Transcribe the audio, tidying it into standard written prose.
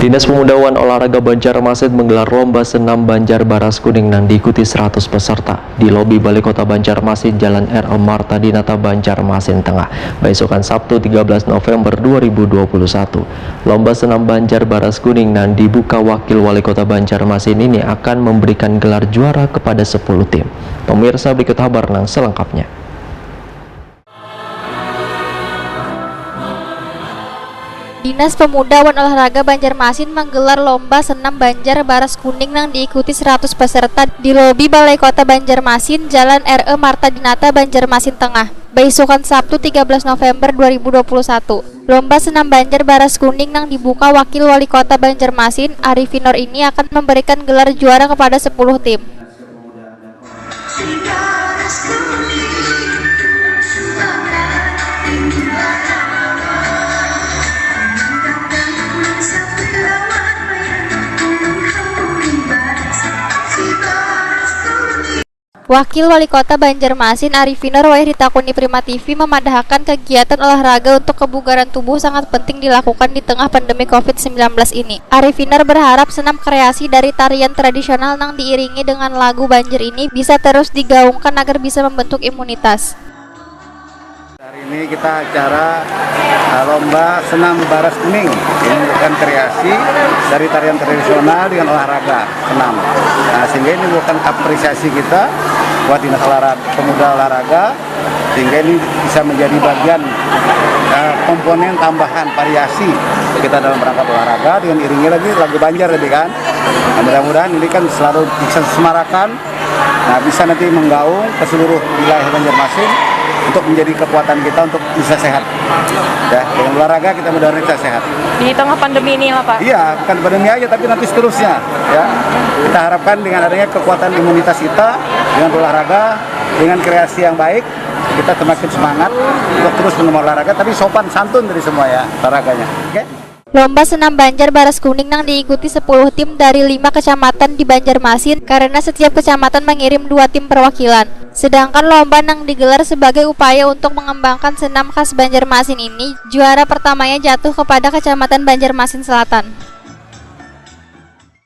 Dinas Pemuda wan Olahraga Banjarmasin menggelar lomba senam Banjar Baras Kuning yang diikuti 100 peserta di lobi Balai Kota Banjarmasin, Jalan R.M. Marta Dinata, Banjarmasin Tengah, besokan Sabtu 13 November 2021. Lomba senam Banjar Baras Kuning yang dibuka Wakil Wali Kota Banjarmasin ini akan memberikan gelar juara kepada 10 tim. Pemirsa, berikut kabar nang selengkapnya. Dinas Pemuda wan Olahraga Banjarmasin menggelar lomba senam Banjar Baras Kuning yang diikuti 100 peserta di lobi Balai Kota Banjarmasin, Jalan R.M. Marta Dinata, Banjarmasin Tengah, besokan Sabtu 13 November 2021. Lomba senam Banjar Baras Kuning yang dibuka Wakil Wali Kota Banjarmasin, Arifinor ini akan memberikan gelar juara kepada 10 tim. Wakil Wali Kota Banjarmasin Arifinor Ditakuni Prima TV memadahkan kegiatan olahraga untuk kebugaran tubuh sangat penting dilakukan di tengah pandemi COVID-19 ini. Arifinor berharap senam kreasi dari tarian tradisional yang diiringi dengan lagu Banjar ini bisa terus digaungkan agar bisa membentuk imunitas. Hari ini kita acara lomba senam Baras Kuning. Ini bukan kreasi dari tarian tradisional dengan olahraga senam. Nah, sehingga ini bukan apresiasi kita buat Dinas Pemuda Olahraga, sehingga ini bisa menjadi bagian komponen tambahan variasi kita dalam rangka olahraga dengan iringi lagi lagu Banjar tadi kan. Nah, mudah-mudahan ini kan selalu bisa disemarakan, nah bisa nanti menggaung ke seluruh wilayah Banjarmasin untuk menjadi kekuatan kita untuk bisa sehat. Ya, dengan olahraga kita mudah-mudahan bisa sehat. Di tengah pandemi ini ya Pak? Iya, bukan pandemi aja tapi nanti seterusnya. Ya, kita harapkan dengan adanya kekuatan imunitas kita dengan olahraga, dengan kreasi yang baik, kita semakin semangat untuk terus olahraga, tapi sopan santun dari semua ya olahraganya. Oke? Lomba senam Banjar Baras Kuning yang diikuti 10 tim dari 5 kecamatan di Banjarmasin karena setiap kecamatan mengirim 2 tim perwakilan. Sedangkan lomba yang digelar sebagai upaya untuk mengembangkan senam khas Banjarmasin ini, juara pertamanya jatuh kepada Kecamatan Banjarmasin Selatan.